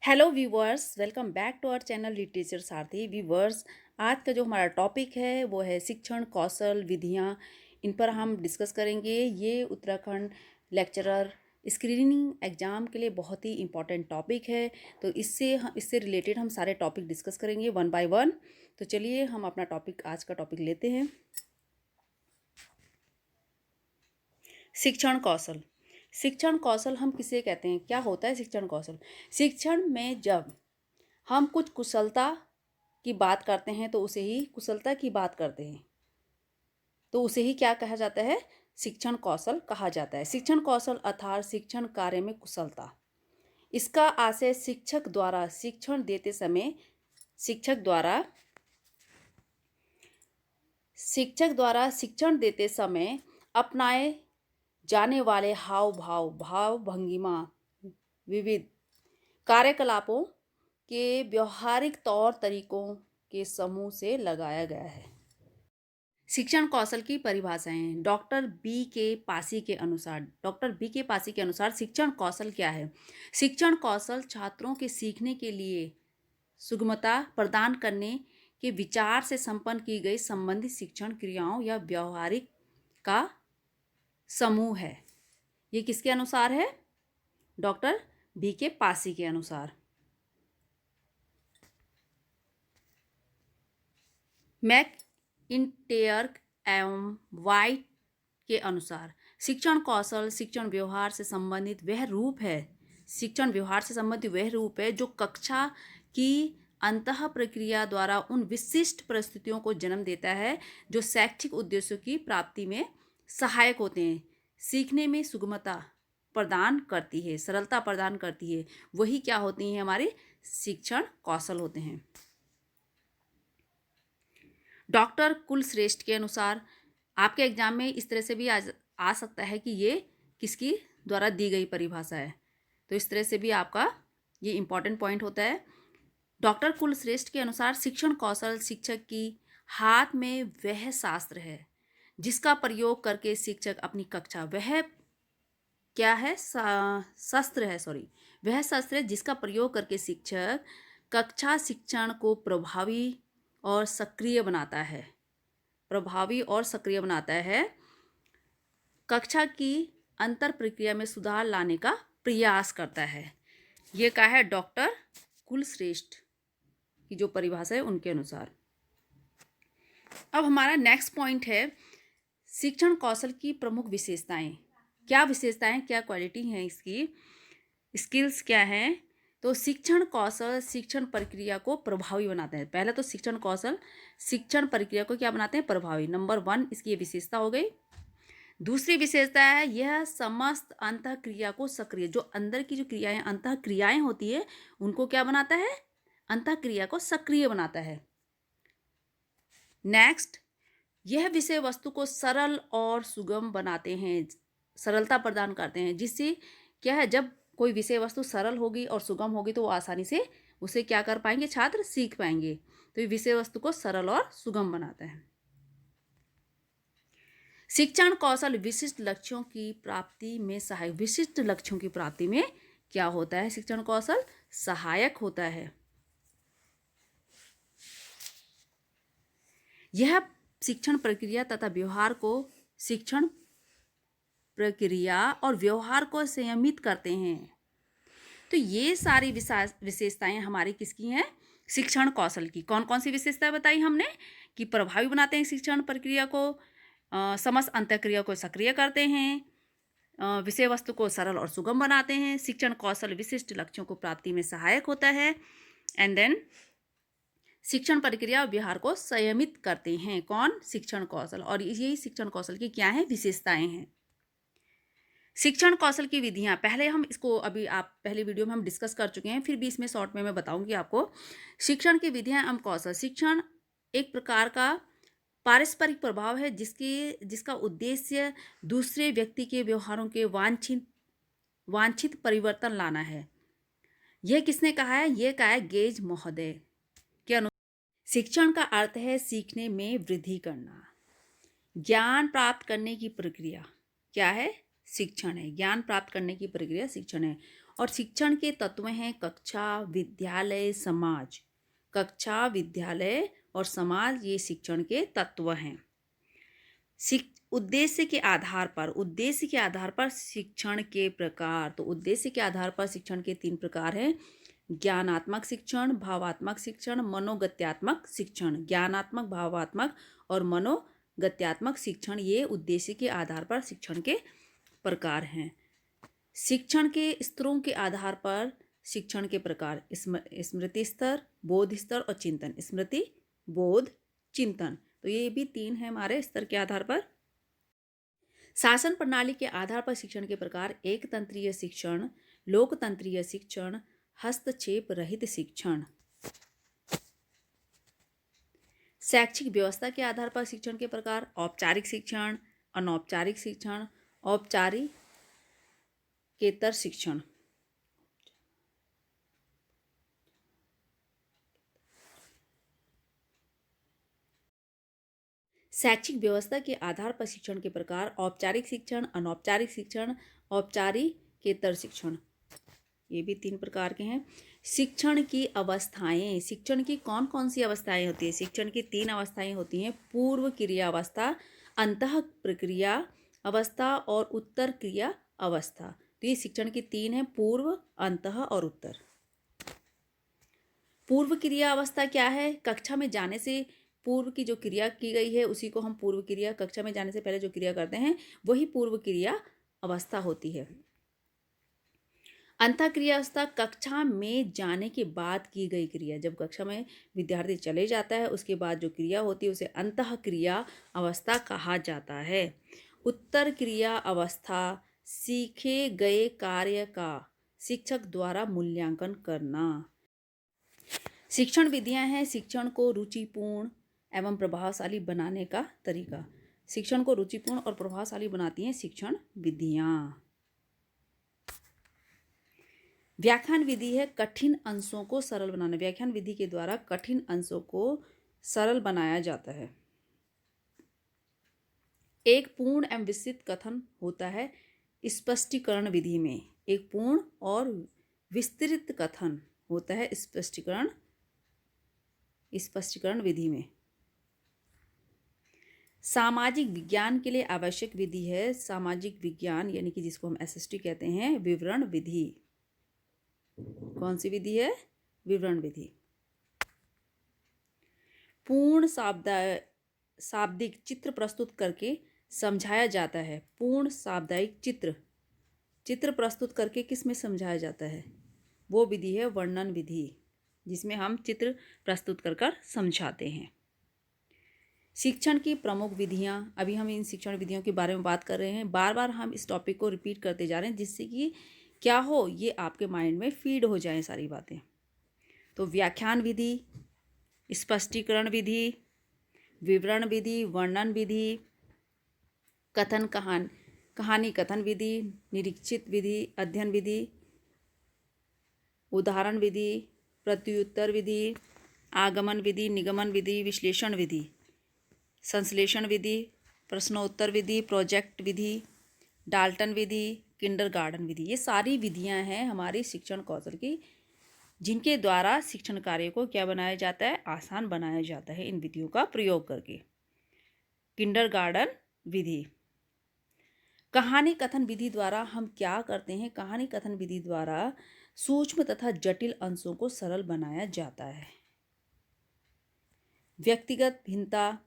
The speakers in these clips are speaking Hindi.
Hello viewers, welcome back to our channel literature Sarathi. Viewers, आज का जो हमारा टॉपिक है वो है शिक्षण कौशल विधियाँ। इन पर हम डिस्कस करेंगे। ये उत्तराखंड लेक्चरर स्क्रीनिंग एग्ज़ाम के लिए बहुत ही इम्पॉर्टेंट टॉपिक है। तो इससे रिलेटेड हम सारे टॉपिक डिस्कस करेंगे वन बाय वन। तो चलिए हम अपना टॉपिक आज का टॉपिक लेते हैं। शिक्षण कौशल। शिक्षण कौशल हम किसे कहते हैं? क्या होता है शिक्षण कौशल? शिक्षण में जब हम कुछ कुशलता की बात करते हैं तो उसे ही कुशलता की बात करते हैं, तो उसे ही क्या कहा जाता है? शिक्षण कौशल कहा जाता है। शिक्षण कौशल अर्थात शिक्षण कार्य में कुशलता। इसका आशय शिक्षक द्वारा शिक्षण देते समय अपनाए जाने वाले हाव भाव, भाव भंगिमा, विविध कार्यकलापों के व्यवहारिक तौर तरीकों के समूह से लगाया गया है। शिक्षण कौशल की परिभाषाएं। डॉक्टर बी के पासी के अनुसार शिक्षण कौशल क्या है? शिक्षण कौशल छात्रों के सीखने के लिए सुगमता प्रदान करने के विचार से संपन्न की गई संबंधित शिक्षण क्रियाओं या व्यवहारिक का समूह है। ये किसके अनुसार है? डॉक्टर बी के पासी के अनुसार। मैक इंटेयर्क एवं वाइट के अनुसार शिक्षण कौशल शिक्षण व्यवहार से संबंधित वह रूप है जो कक्षा की अंतः प्रक्रिया द्वारा उन विशिष्ट परिस्थितियों को जन्म देता है जो शैक्षिक उद्देश्यों की प्राप्ति में सहायक होते हैं, सीखने में सुगमता प्रदान करती है, सरलता प्रदान करती है। वही क्या होती हैं? हमारे शिक्षण कौशल होते हैं। डॉक्टर कुलश्रेष्ठ के अनुसार आपके एग्जाम में इस तरह से भी आ सकता है कि ये किसकी द्वारा दी गई परिभाषा है, तो इस तरह से भी आपका ये इम्पॉर्टेंट पॉइंट होता है। डॉक्टर कुलश्रेष्ठ के अनुसार शिक्षण कौशल शिक्षक की हाथ में वह शास्त्र है जिसका प्रयोग करके शिक्षक अपनी कक्षा वह शस्त्र है जिसका प्रयोग करके शिक्षक कक्षा शिक्षण को प्रभावी और सक्रिय बनाता है, कक्षा की अंतर प्रक्रिया में सुधार लाने का प्रयास करता है। ये क्या है? डॉक्टर कुलश्रेष्ठ की जो परिभाषा है उनके अनुसार। अब हमारा नेक्स्ट पॉइंट है शिक्षण कौशल की प्रमुख विशेषताएं। क्या विशेषताएं, क्या क्वालिटी हैं इसकी, स्किल्स क्या हैं? तो शिक्षण कौशल शिक्षण प्रक्रिया को प्रभावी बनाते हैं। पहले तो शिक्षण कौशल शिक्षण प्रक्रिया को क्या बनाते हैं? प्रभावी। नंबर 1 इसकी ये विशेषता हो गई। दूसरी विशेषता है यह समस्त अंतः क्रिया को सक्रिय, जो अंदर की जो क्रियाएं अंतः क्रियाएं होती है उनको क्या बनाता है? अंतः क्रिया को सक्रिय बनाता है। नेक्स्ट, यह विषय वस्तु को सरल और सुगम बनाते हैं, सरलता प्रदान करते हैं, जिससे क्या है? जब कोई विषय वस्तु सरल होगी और सुगम होगी तो वो आसानी से उसे क्या कर पाएंगे? छात्र सीख पाएंगे। तो ये विषय वस्तु को सरल और सुगम बनाता है। शिक्षण कौशल विशिष्ट लक्ष्यों की प्राप्ति में सहायक। विशिष्ट लक्ष्यों की प्राप्ति में क्या होता है? शिक्षण कौशल सहायक होता है। यह शिक्षण प्रक्रिया तथा व्यवहार और व्यवहार को संयमित करते हैं। तो ये सारी विशेषताएं हमारी किसकी हैं? शिक्षण कौशल की। कौन कौन सी विशेषताएं बताई हमने? कि प्रभावी बनाते हैं शिक्षण प्रक्रिया को, समस्त अंतःक्रिया को सक्रिय करते हैं, विषय वस्तु को सरल और सुगम बनाते हैं, शिक्षण कौशल विशिष्ट लक्ष्यों को प्राप्ति में सहायक होता है, एंड देन शिक्षण प्रक्रिया और व्यवहार को संयमित करते हैं। कौन? शिक्षण कौशल। और यही शिक्षण कौशल की क्या है? विशेषताएं हैं। शिक्षण कौशल की विधियां, पहले हम इसको पहले वीडियो में हम डिस्कस कर चुके हैं, फिर भी इसमें शॉर्ट में मैं बताऊंगी आपको। शिक्षण की विधियां एवं कौशल। शिक्षण एक प्रकार का पारस्परिक प्रभाव है जिसका उद्देश्य दूसरे व्यक्ति के व्यवहारों के वांछित परिवर्तन लाना है। यह किसने कहा है? यह कहा है गेज महोदय के अनुसार। शिक्षण का अर्थ है सीखने में वृद्धि करना, ज्ञान प्राप्त करने की प्रक्रिया क्या है? शिक्षण है। ज्ञान प्राप्त करने की प्रक्रिया शिक्षण है। और शिक्षण के तत्व हैं कक्षा, विद्यालय, समाज। कक्षा, विद्यालय और समाज ये शिक्षण के तत्व हैं। उद्देश्य के आधार पर शिक्षण के प्रकार। तो उद्देश्य के आधार पर शिक्षण के 3 प्रकार हैं: ज्ञानात्मक शिक्षण, भावात्मक शिक्षण, मनोगत्यात्मक शिक्षण। ज्ञानात्मक, भावात्मक और मनोगत्यात्मक शिक्षण ये उद्देश्य के आधार पर शिक्षण के प्रकार हैं। शिक्षण के स्तरों के आधार पर शिक्षण के प्रकार: स्मृति स्तर, बोध स्तर और चिंतन। स्मृति, बोध, चिंतन, तो ये भी 3 हैं हमारे स्तर के आधार पर। शासन प्रणाली के आधार पर शिक्षण के प्रकार: एक तंत्रीय शिक्षण, लोकतंत्रीय शिक्षण, हस्तक्षेप रहित शिक्षण। शैक्षिक व्यवस्था के आधार पर शिक्षण के प्रकार: औपचारिक शिक्षण, अनौपचारिक शिक्षण, औपचारिकेतर शिक्षण। शैक्षिक व्यवस्था के आधार पर शिक्षण के प्रकार: औपचारिक शिक्षण, अनौपचारिक शिक्षण, औपचारिकेतर शिक्षण। ये भी 3 प्रकार के हैं। शिक्षण की अवस्थाएं। शिक्षण की कौन कौन सी अवस्थाएं होती है? शिक्षण की 3 अवस्थाएं होती हैं: पूर्व क्रिया अवस्था, अंतः प्रक्रिया अवस्था और उत्तर क्रिया अवस्था। तो ये शिक्षण की 3 हैं: पूर्व, अंतः और उत्तर। पूर्व क्रिया अवस्था क्या है? कक्षा में जाने से पूर्व की जो क्रिया की गई है उसी को हम पूर्व क्रिया, कक्षा में जाने से पहले जो क्रिया करते हैं वही पूर्व क्रिया अवस्था होती है। अंतः क्रिया अवस्था कक्षा में जाने के बाद की गई क्रिया। जब कक्षा में विद्यार्थी चले जाता है उसके बाद जो क्रिया होती है उसे अंतः क्रिया अवस्था कहा जाता है। उत्तर क्रिया अवस्था सीखे गए कार्य का शिक्षक द्वारा मूल्यांकन करना। शिक्षण विधियां हैं शिक्षण को रुचिपूर्ण एवं प्रभावशाली बनाने का तरीका। शिक्षण को रुचिपूर्ण और प्रभावशाली बनाती हैं शिक्षण विधियां। व्याख्यान विधि है कठिन अंशों को सरल बनाना। व्याख्यान विधि के द्वारा कठिन अंशों को सरल बनाया जाता है। एक पूर्ण एवं विस्तृत कथन होता है स्पष्टीकरण विधि में। एक पूर्ण और विस्तृत कथन होता है स्पष्टीकरण विधि में। सामाजिक विज्ञान के लिए आवश्यक विधि है सामाजिक विज्ञान यानी कि जिसको हम एसएसटी कहते हैं, विवरण विधि। कौन सी विधि है? विवरण विधि। पूर्ण शाब्दिक चित्र प्रस्तुत करके समझाया जाता है। पूर्ण शाब्दिक चित्र प्रस्तुत करके किस में समझाया जाता है? वो विधि है वर्णन विधि, जिसमें हम चित्र प्रस्तुत कर समझाते हैं। शिक्षण की प्रमुख विधियां। अभी हम इन शिक्षण विधियों के बारे में बात कर रहे हैं। बार बार हम इस टॉपिक को रिपीट करते जा रहे हैं जिससे कि क्या हो, ये आपके माइंड में फीड हो जाए सारी बातें। तो व्याख्यान विधि, स्पष्टीकरण विधि, विवरण विधि, वर्णन विधि, कहानी कथन विधि, निरीक्षित विधि, अध्ययन विधि, उदाहरण विधि, प्रत्युत्तर विधि, आगमन विधि, निगमन विधि, विश्लेषण विधि, संश्लेषण विधि, प्रश्नोत्तर विधि, प्रोजेक्ट विधि, डाल्टन विधि, किंडरगार्टन विधि। ये सारी विधियां हैं हमारी शिक्षण कौशल की, जिनके द्वारा शिक्षण कार्य को क्या बनाया जाता है? आसान बनाया जाता है इन विधियों का प्रयोग करके। किंडरगार्टन विधि। कहानी कथन विधि द्वारा हम क्या करते हैं? कहानी कथन विधि द्वारा सूक्ष्म तथा जटिल अंशों को सरल बनाया जाता है। व्यक्तिगत भिन्नता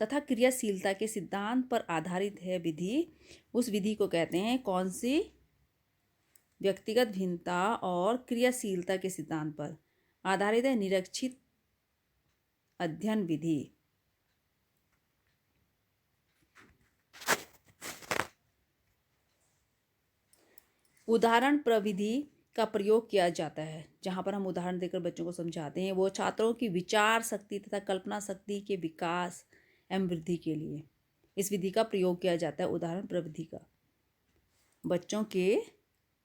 तथा क्रियाशीलता के सिद्धांत पर आधारित है विधि। उस विधि को कहते हैं कौन सी? व्यक्तिगत भिन्नता और क्रियाशीलता के सिद्धांत पर आधारित है निरीक्षित अध्ययन विधि। उदाहरण प्रविधि का प्रयोग किया जाता है। जहाँ पर हम उदाहरण देकर बच्चों को समझाते हैं वो छात्रों की विचार शक्ति तथा कल्पना शक्ति के विकास एवं वृद्धि के लिए इस विधि का प्रयोग किया जाता है। उदाहरण प्रविधि का बच्चों के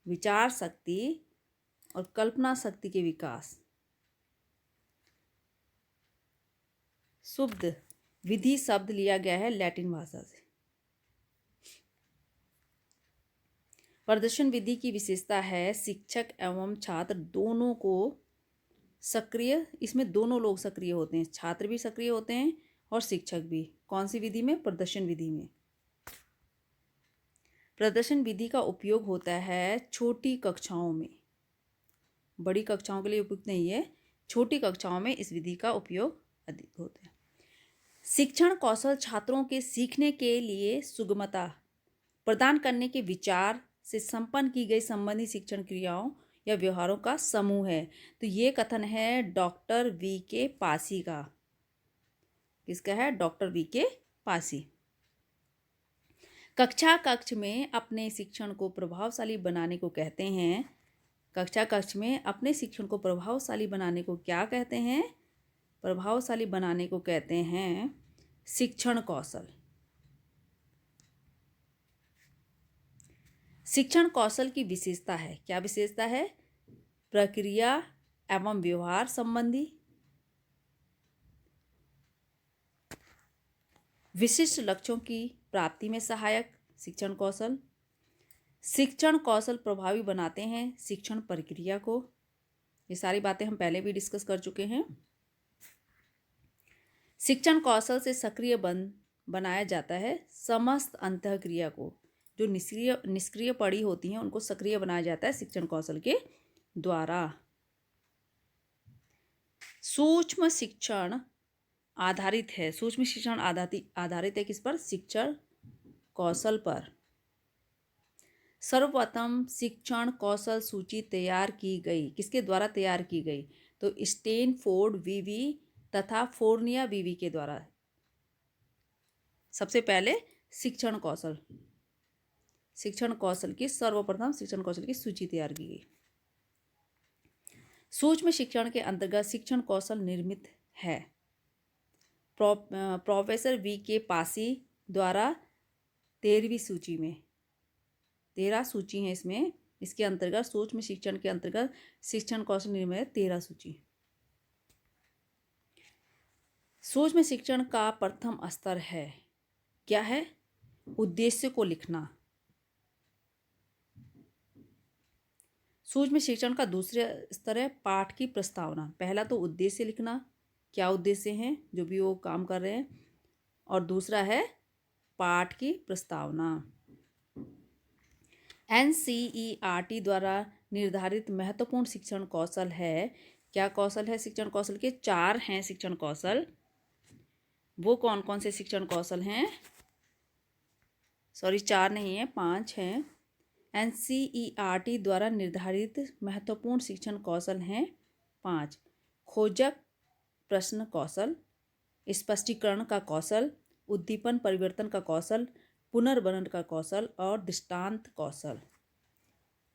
विचार शक्ति और कल्पना शक्ति के विकास। शुद्ध विधि शब्द लिया गया है लैटिन भाषा से। प्रदर्शन विधि की विशेषता है शिक्षक एवं छात्र दोनों को सक्रिय, इसमें दोनों लोग सक्रिय होते हैं, छात्र भी सक्रिय होते हैं और शिक्षक भी। कौन सी विधि में? प्रदर्शन विधि में। प्रदर्शन विधि का उपयोग होता है छोटी कक्षाओं में, बड़ी कक्षाओं के लिए उपयुक्त नहीं है, छोटी कक्षाओं में इस विधि का उपयोग अधिक होता है। शिक्षण कौशल छात्रों के सीखने के लिए सुगमता प्रदान करने के विचार से संपन्न की गई संबंधी शिक्षण क्रियाओं या व्यवहारों का समूह है। तो ये कथन है डॉक्टर वी के पासी का। किसका है? डॉक्टर वी के पासी। कक्ष में अपने शिक्षण को प्रभावशाली बनाने को कहते हैं। कक्ष में अपने शिक्षण को प्रभावशाली बनाने को क्या कहते हैं? प्रभावशाली बनाने को कहते हैं शिक्षण कौशल। शिक्षण कौशल की विशेषता है, क्या विशेषता है? प्रक्रिया एवं व्यवहार संबंधी, विशिष्ट लक्ष्यों की प्राप्ति में सहायक शिक्षण कौशल। शिक्षण कौशल प्रभावी बनाते हैं शिक्षण प्रक्रिया को। ये सारी बातें हम पहले भी डिस्कस कर चुके हैं। शिक्षण कौशल से सक्रिय बनाया जाता है समस्त अंतःक्रिया को। जो निष्क्रिय पड़ी होती हैं उनको सक्रिय बनाया जाता है शिक्षण कौशल के द्वारा। सूक्ष्म शिक्षण आधारित है, सूक्ष्म शिक्षण आधारित है किस पर? शिक्षण कौशल पर। सर्वप्रथम शिक्षण कौशल सूची तैयार की गई, किसके द्वारा तैयार की गई? तो स्टैनफोर्ड वीवी तथा फोर्निया वीवी के द्वारा। सबसे पहले शिक्षण कौशल की सर्वप्रथम शिक्षण कौशल की सूची तैयार की गई। सूक्ष्म शिक्षण के अंतर्गत शिक्षण कौशल निर्मित है। प्रोफेसर वी के पासी द्वारा 13वीं सूची में, 13 सूची है इसमें, इसके अंतर्गत सूक्ष्म शिक्षण के अंतर्गत शिक्षण कौशल निर्मित है 13 सूची। सूक्ष्म शिक्षण का प्रथम स्तर है, क्या है? उद्देश्य को लिखना। सूक्ष्म शिक्षण का दूसरा स्तर है पाठ की प्रस्तावना। पहला तो उद्देश्य लिखना, क्या उद्देश्य हैं जो भी वो काम कर रहे हैं, और दूसरा है पाठ की प्रस्तावना। NCERT द्वारा निर्धारित महत्वपूर्ण शिक्षण कौशल है, क्या कौशल है? शिक्षण कौशल के 4 हैं शिक्षण कौशल। वो कौन कौन से शिक्षण कौशल हैं? 4 नहीं है, 5 हैं। NCERT द्वारा निर्धारित महत्वपूर्ण शिक्षण कौशल हैं 5। खोजक प्रश्न कौशल, स्पष्टीकरण का कौशल, उद्दीपन परिवर्तन का कौशल, पुनर्वर्णन का कौशल और दृष्टांत कौशल।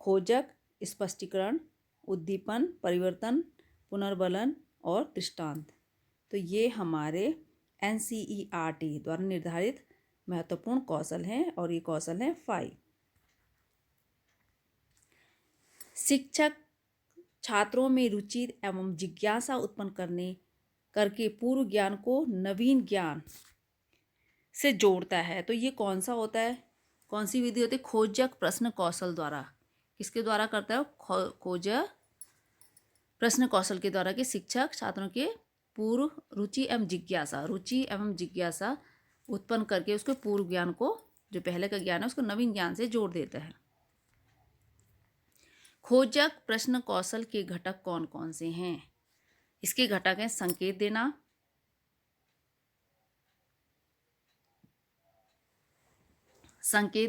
खोजक, स्पष्टीकरण, उद्दीपन परिवर्तन, पुनर्वर्णन और दृष्टांत। तो ये हमारे NCERT द्वारा निर्धारित महत्वपूर्ण कौशल हैं और ये कौशल हैं 5। शिक्षक छात्रों में रुचि एवं जिज्ञासा उत्पन्न करके पूर्व ज्ञान को नवीन ज्ञान से जोड़ता है। तो ये कौन सा होता है? कौन सी विधि होती है? खोजक प्रश्न कौशल द्वारा। किसके द्वारा करता है? खोजक प्रश्न कौशल के द्वारा कि शिक्षक छात्रों के पूर्व रुचि एवं जिज्ञासा उत्पन्न करके उसके पूर्व ज्ञान को, जो पहले का ज्ञान है, उसको नवीन ज्ञान से जोड़ देता है। खोजक प्रश्न कौशल के घटक कौन कौन से हैं? इसके घटक हैं संकेत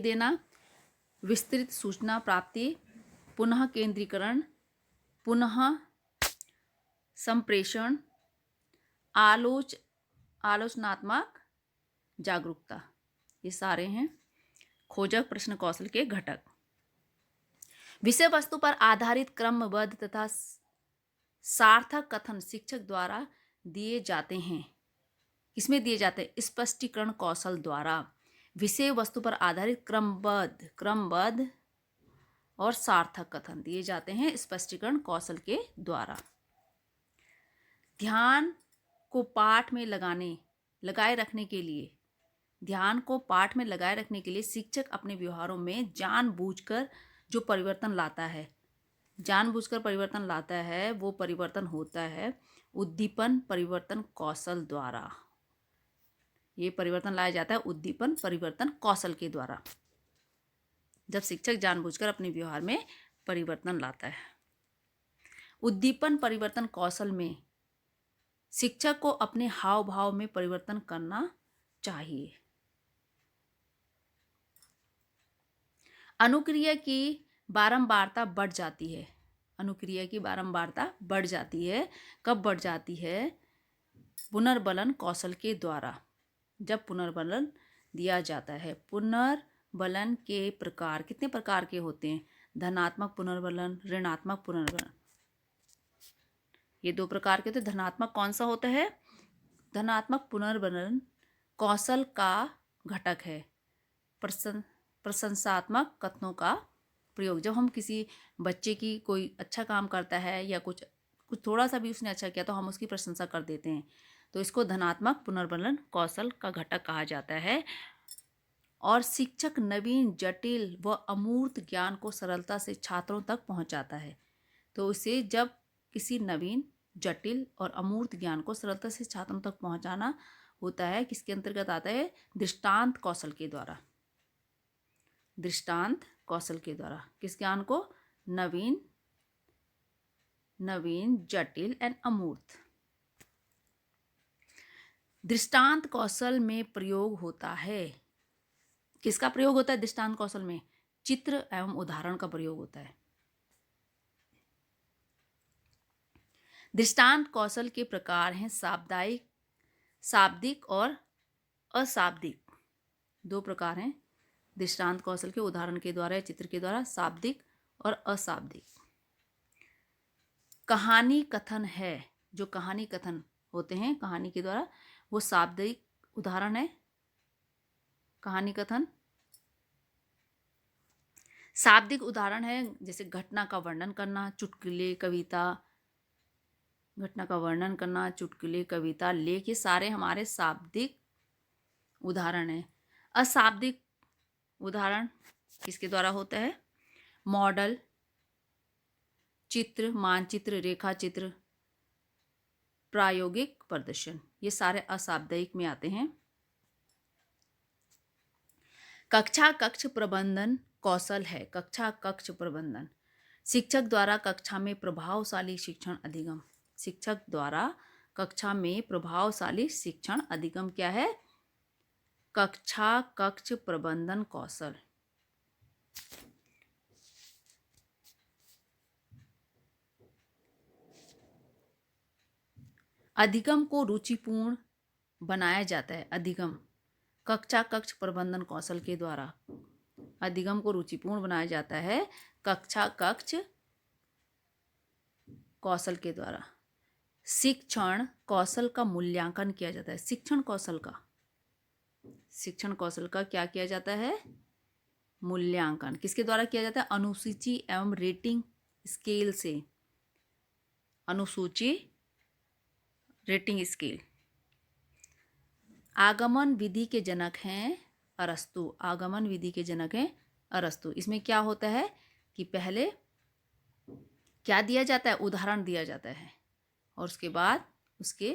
देना, विस्तृत सूचना प्राप्ति, पुनः केंद्रीकरण, पुनः संप्रेषण, आलोचनात्मक जागरूकता। ये सारे हैं खोजक प्रश्न कौशल के घटक। विषय वस्तु पर आधारित क्रमबद्ध तथा सार्थक कथन शिक्षक द्वारा दिए जाते हैं। किसमें दिए जाते हैं? स्पष्टीकरण कौशल द्वारा। विषय वस्तु पर आधारित क्रमबद्ध और सार्थक कथन दिए जाते हैं स्पष्टीकरण कौशल के द्वारा। ध्यान को पाठ में लगाए रखने के लिए शिक्षक अपने व्यवहारों में जानबूझकर जो परिवर्तन लाता है, जानबूझकर परिवर्तन लाता है, वो परिवर्तन होता है उद्दीपन परिवर्तन कौशल द्वारा। ये परिवर्तन लाया जाता है उद्दीपन परिवर्तन कौशल के द्वारा, जब शिक्षक जानबूझकर अपने व्यवहार में परिवर्तन लाता है। उद्दीपन परिवर्तन कौशल में शिक्षक को अपने हाव भाव में परिवर्तन करना चाहिए। अनुक्रिया की बारंबारता बढ़ जाती है। अनुक्रिया की बारंबारता बढ़ जाती है। कब बढ़ जाती है? पुनर्बलन कौशल के द्वारा, जब पुनर्बलन दिया जाता है। पुनर्बलन के प्रकार कितने प्रकार के होते हैं? धनात्मक पुनर्बलन, ऋणात्मक पुनर्बलन। ये दो प्रकार के होते हैं। धनात्मक कौन सा होता है? धनात्मक पुनर्बलन कौशल का घटक है। प्रशंसात्मक कथनों का प्रयोग, जब हम किसी बच्चे की कोई अच्छा काम करता है या कुछ थोड़ा सा भी उसने अच्छा किया तो हम उसकी प्रशंसा कर देते हैं, तो इसको धनात्मक पुनर्बलन कौशल का घटक कहा जाता है। और शिक्षक नवीन, जटिल व अमूर्त ज्ञान को सरलता से छात्रों तक पहुंचाता है। तो उसे जब किसी नवीन, जटिल और अमूर्त ज्ञान को सरलता से छात्रों तक पहुंचाना होता है, किसके अंतर्गत आता है? दृष्टांत कौशल के द्वारा। दृष्टांत कौशल के द्वारा किस ज्ञान को? नवीन, जटिल एंड अमूर्त। दृष्टांत कौशल में प्रयोग होता है, किसका प्रयोग होता है दृष्टांत कौशल में? चित्र एवं उदाहरण का प्रयोग होता है। दृष्टांत कौशल के प्रकार हैं शाब्दिक और अशाब्दिक। दो प्रकार हैं दृष्टांत कौशल के, उदाहरण के द्वारा या चित्र के द्वारा, शाब्दिक और अशाब्दिक। कहानी कथन है, जो कहानी कथन होते हैं कहानी के द्वारा, वो शाब्दिक उदाहरण है कहानी कथन। शाब्दिक उदाहरण है जैसे घटना का वर्णन करना, चुटकुले, कविता। घटना का वर्णन करना, चुटकुले, कविता, लेख, ये सारे हमारे शाब्दिक उदाहरण हैं। अशाब्दिक उदाहरण किसके द्वारा होता है? मॉडल, चित्र, मानचित्र, रेखा चित्र, प्रायोगिक प्रदर्शन, ये सारे अशाब्दिक में आते हैं। कक्षा कक्ष प्रबंधन कौशल है। कक्षा कक्ष प्रबंधन, शिक्षक द्वारा कक्षा में प्रभावशाली शिक्षण अधिगम। शिक्षक द्वारा कक्षा में प्रभावशाली शिक्षण अधिगम क्या है? कक्षा कक्ष प्रबंधन कौशल। अधिगम को रुचिपूर्ण बनाया जाता है। अधिगम कक्षा कक्ष प्रबंधन कौशल के द्वारा अधिगम को रुचिपूर्ण बनाया जाता है कक्षा कक्ष कौशल के द्वारा। शिक्षण कौशल का मूल्यांकन किया जाता है। शिक्षण कौशल का क्या किया जाता है? मूल्यांकन किसके द्वारा किया जाता है? अनुसूची एवं रेटिंग स्केल से। अनुसूची, रेटिंग स्केल। आगमन विधि के जनक हैं अरस्तु। आगमन विधि के जनक हैं अरस्तु। इसमें क्या होता है कि पहले क्या दिया जाता है? उदाहरण दिया जाता है और उसके बाद उसके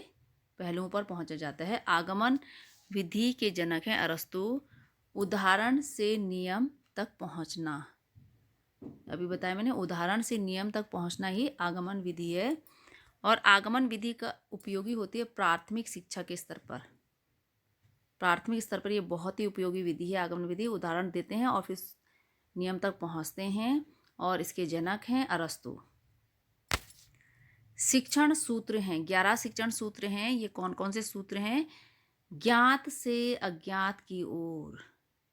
पहलुओं पर पहुंचा जाता है। आगमन विधि के जनक हैं अरस्तु। उदाहरण से नियम तक पहुंचना, अभी बताया मैंने, उदाहरण से नियम तक पहुंचना ही आगमन विधि है। और आगमन विधि का उपयोगी होती है प्राथमिक शिक्षा के स्तर पर। प्राथमिक स्तर पर ये बहुत ही उपयोगी विधि है आगमन विधि। उदाहरण देते हैं और फिर नियम तक पहुंचते हैं, और इसके जनक हैं अरस्तु। शिक्षण सूत्र हैं, 11 शिक्षण सूत्र हैं। ये कौन कौन से सूत्र हैं? ज्ञात से अज्ञात की ओर,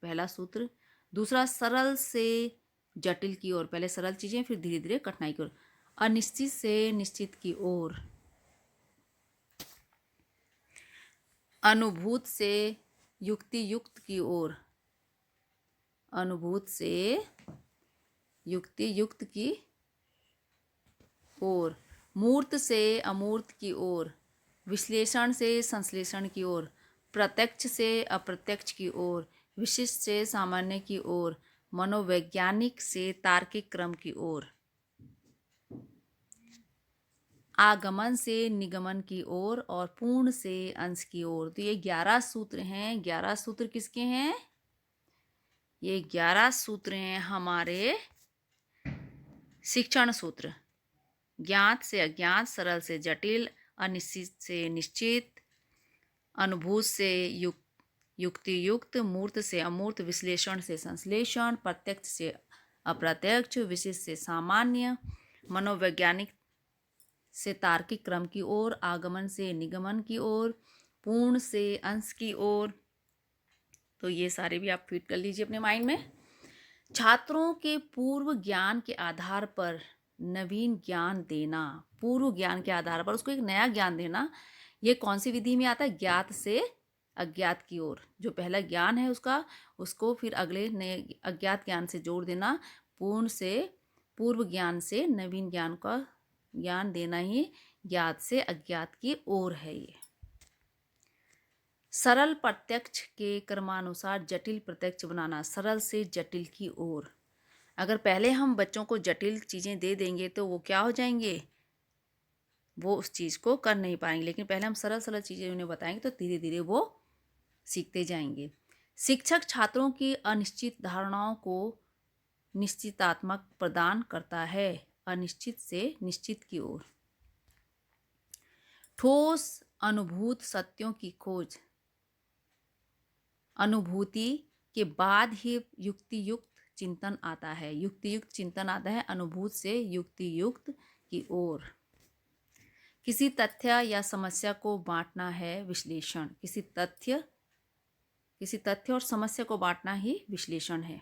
पहला सूत्र। दूसरा, सरल से जटिल की ओर, पहले सरल चीजें फिर धीरे धीरे कठिनाई की ओर। अनिश्चित से निश्चित की ओर। अनुभूत से युक्ति युक्त की ओर। अनुभूत से युक्ति युक्त की ओर। मूर्त से अमूर्त की ओर। विश्लेषण से संश्लेषण की ओर। प्रत्यक्ष से अप्रत्यक्ष की ओर। विशिष्ट से सामान्य की ओर। मनोवैज्ञानिक से तार्किक क्रम की ओर, आगमन से निगमन की ओर और पूर्ण से अंश की ओर। तो ये 11 सूत्र हैं। 11 सूत्र किसके हैं? ये 11 सूत्र हैं हमारे शिक्षण सूत्र। ज्ञात से अज्ञात, सरल से जटिल, अनिश्चित से निश्चित, अनुभूत से युक्ति युक्त, मूर्त से अमूर्त, विश्लेषण से संश्लेषण, प्रत्यक्ष से अप्रत्यक्ष, विशिष्ट से सामान्य, मनोवैज्ञानिक से तार्किक क्रम की ओर, आगमन से निगमन की ओर, पूर्ण से अंश की ओर। तो ये सारे भी आप फीड कर लीजिए अपने माइंड में। छात्रों के पूर्व ज्ञान के आधार पर नवीन ज्ञान देना, पूर्व ज्ञान के आधार पर उसको एक नया ज्ञान देना, ये कौन सी विधि में आता है? ज्ञात से अज्ञात की ओर। जो पहला ज्ञान है उसको फिर अगले नए अज्ञात ज्ञान से जोड़ देना। पूर्व ज्ञान से नवीन ज्ञान का ज्ञान देना ही ज्ञात से अज्ञात की ओर है। ये सरल प्रत्यक्ष के क्रमानुसार जटिल प्रत्यक्ष बनाना, सरल से जटिल की ओर। अगर पहले हम बच्चों को जटिल चीज़ें दे देंगे तो वो क्या हो जाएंगे? वो उस चीज़ को कर नहीं पाएंगे। लेकिन पहले हम सरल सरल चीज़ें उन्हें बताएंगे तो धीरे धीरे वो सीखते जाएंगे। शिक्षक छात्रों की अनिश्चित धारणाओं को निश्चितात्मक प्रदान करता है, अनिश्चित से निश्चित की ओर। ठोस अनुभूत सत्यों की खोज, अनुभूति के बाद ही युक्ति युक्त चिंतन आता है। युक्ति युक्त चिंतन आता है अनुभूत से युक्ति युक्त की ओर। किसी तथ्य या समस्या को बांटना है विश्लेषण। किसी तथ्य और समस्या को बांटना ही विश्लेषण है।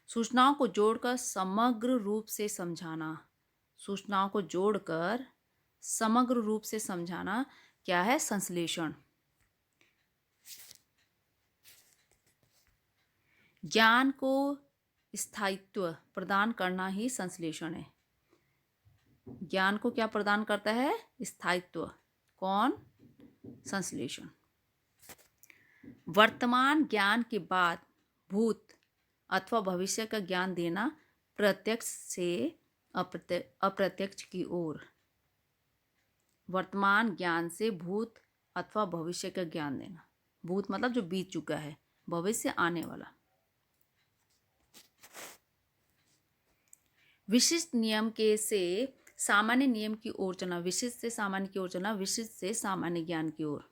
सूचनाओं को जोड़कर समग्र रूप से समझाना, सूचनाओं को जोड़कर समग्र रूप से समझाना क्या है? संश्लेषण। ज्ञान को स्थायित्व प्रदान करना ही संश्लेषण है। ज्ञान को क्या प्रदान करता है? स्थायित्व। कौन? संश्लेषण। वर्तमान ज्ञान के बाद भूत अथवा भविष्य का ज्ञान देना, प्रत्यक्ष से अप्रत्यक्ष की ओर। वर्तमान ज्ञान से भूत अथवा भविष्य का ज्ञान देना। भूत मतलब जो बीत चुका है, भविष्य आने वाला। विशिष्ट नियम के से सामान्य नियम की ओर चलना, विशिष्ट से सामान्य की ओर चलना, विशिष्ट से सामान्य ज्ञान की ओर।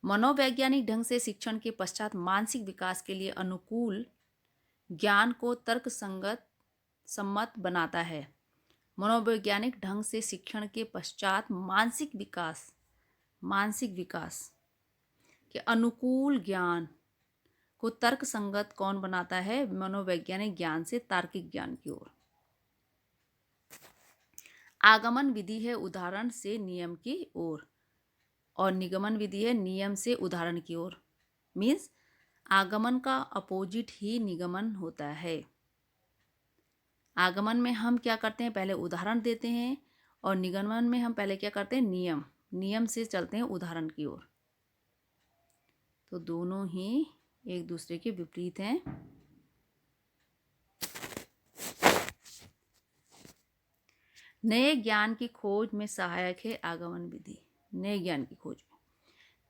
मनोवैज्ञानिक ढंग से शिक्षण के पश्चात मानसिक विकास के लिए अनुकूल ज्ञान को तर्कसंगत सम्मत बनाता है। मनोवैज्ञानिक ढंग से शिक्षण के पश्चात मानसिक विकास के अनुकूल ज्ञान को तर्कसंगत कौन बनाता है? मनोवैज्ञानिक ज्ञान से तार्किक ज्ञान की ओर। आगमन विधि है उदाहरण से नियम की ओर और निगमन विधि है नियम से उदाहरण की ओर। मीन्स आगमन का अपोजिट ही निगमन होता है। आगमन में हम क्या करते हैं? पहले उदाहरण देते हैं और निगमन में हम पहले क्या करते हैं? नियम से चलते हैं उदाहरण की ओर। तो दोनों ही एक दूसरे के विपरीत हैं। नए ज्ञान की खोज में सहायक है आगमन विधि। नए ज्ञान की खोज में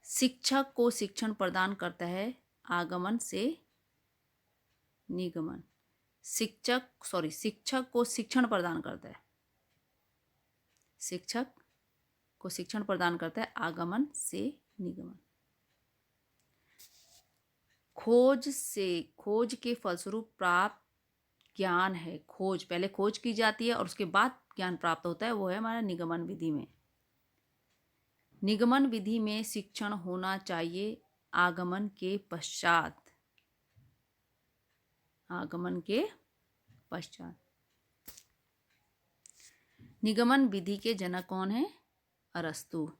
शिक्षक को शिक्षण प्रदान करता है आगमन से निगमन। शिक्षक को शिक्षण प्रदान करता है। शिक्षक को शिक्षण प्रदान करता है आगमन से निगमन। खोज के फलस्वरूप प्राप्त ज्ञान है। पहले खोज की जाती है और उसके बाद ज्ञान प्राप्त होता है, वो है हमारा निगमन विधि में। निगमन विधि में शिक्षण होना चाहिए आगमन के पश्चात। निगमन विधि के जनक कौन है? अरस्तु।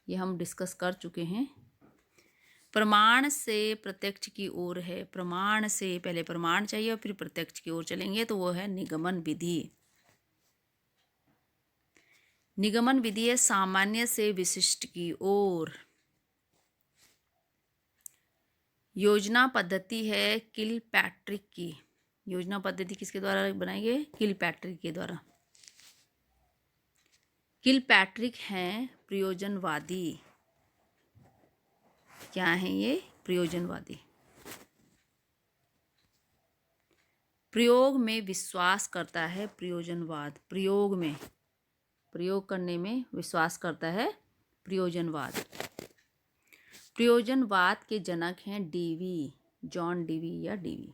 ये हम डिस्कस कर चुके हैं। प्रमाण से प्रत्यक्ष की ओर है। प्रमाण से पहले प्रमाण चाहिए और फिर प्रत्यक्ष की ओर चलेंगे तो वो है निगमन विधि। निगमन विधि है सामान्य से विशिष्ट की ओर। योजना पद्धति है किलपैट्रिक की। योजना पद्धति किसके द्वारा बनाई गई? किलपैट्रिक के द्वारा। किलपैट्रिक हैं प्रयोजनवादी। क्या है ये? प्रयोजनवादी। प्रयोग में विश्वास करता है प्रयोजनवाद। प्रयोग में, प्रयोग करने में विश्वास करता है प्रयोजनवाद। प्रयोजनवाद के जनक हैं डीवी, जॉन डीवी या डीवी।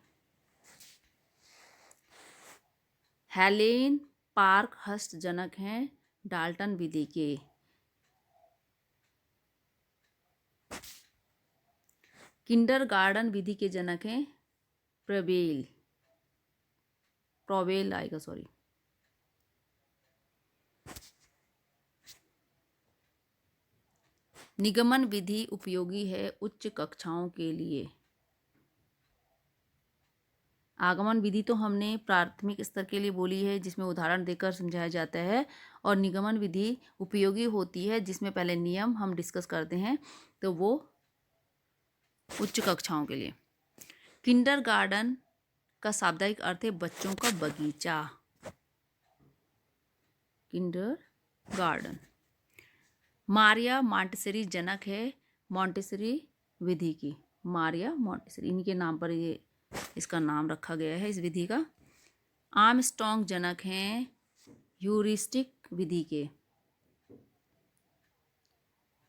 हेलेन पार्कहर्स्ट जनक हैं डाल्टन विधि के। किंडरगार्टन विधि के जनक हैं प्रोवेल आएगा, सॉरी। निगमन विधि उपयोगी है उच्च कक्षाओं के लिए। आगमन विधि तो हमने प्राथमिक स्तर के लिए बोली है, जिसमें उदाहरण देकर समझाया जाता है, और निगमन विधि उपयोगी होती है जिसमें पहले नियम हम डिस्कस करते हैं, तो वो उच्च कक्षाओं के लिए। किंडरगार्टन का शाब्दिक अर्थ है बच्चों का बगीचा। किंडरगार्टन। मारिया मॉन्टेसरी जनक है मॉन्टेसरी विधि की। मारिया मॉन्टेसरी, इनके नाम पर ये इसका नाम रखा गया है, इस विधि का। आर्मस्ट्रॉन्ग जनक हैं ह्यूरिस्टिक विधि के।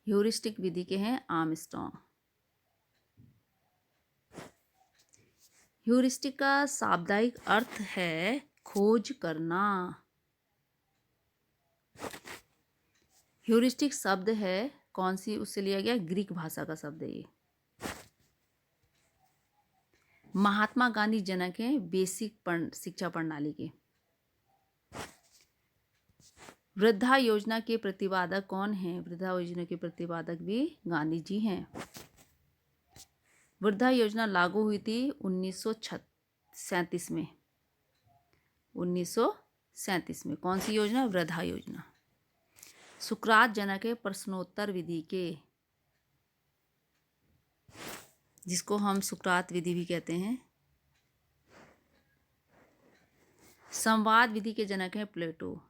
ह्यूरिस्टिक विधि के हैं आर्मस्ट्रॉन्ग। ह्यूरिस्टिक का शाब्दिक अर्थ है खोज करना। ह्यूरिस्टिक शब्द है कौन सी, उससे लिया गया? ग्रीक भाषा का शब्द है ये। महात्मा गांधी जनक हैं बेसिक शिक्षा प्रणाली के। वृद्धा योजना के प्रतिपादक कौन हैं? वृद्धा योजना के प्रतिपादक भी गांधी जी हैं। वृद्धा योजना लागू हुई थी 1937 में। 1937 में कौन सी योजना? वृद्धा योजना। सुकरात जनक है प्रश्नोत्तर विधि के, जिसको हम सुकरात विधि भी कहते हैं। संवाद विधि के जनक है प्लेटो।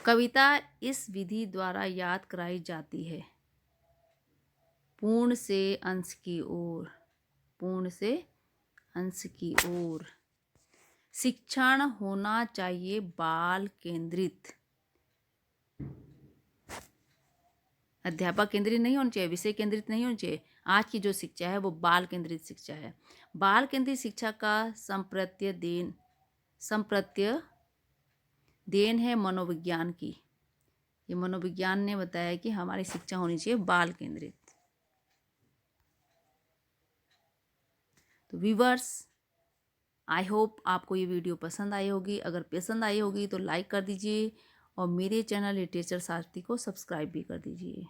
कविता इस विधि द्वारा याद कराई जाती है पूर्ण से अंश की ओर। पूर्ण से अंश की ओर। शिक्षण होना चाहिए बाल केंद्रित। अध्यापक केंद्रित नहीं होना चाहिए, विषय केंद्रित नहीं होना चाहिए। आज की जो शिक्षा है वो बाल केंद्रित शिक्षा है। बाल केंद्रित शिक्षा का संप्रत्य देन है मनोविज्ञान की। ये मनोविज्ञान ने बताया कि हमारी शिक्षा होनी चाहिए बाल केंद्रित। तो व्यूअर्स, आई होप आपको ये वीडियो पसंद आई होगी। अगर पसंद आई होगी तो लाइक कर दीजिए और मेरे चैनल लिटरेचर सारथी को सब्सक्राइब भी कर दीजिए।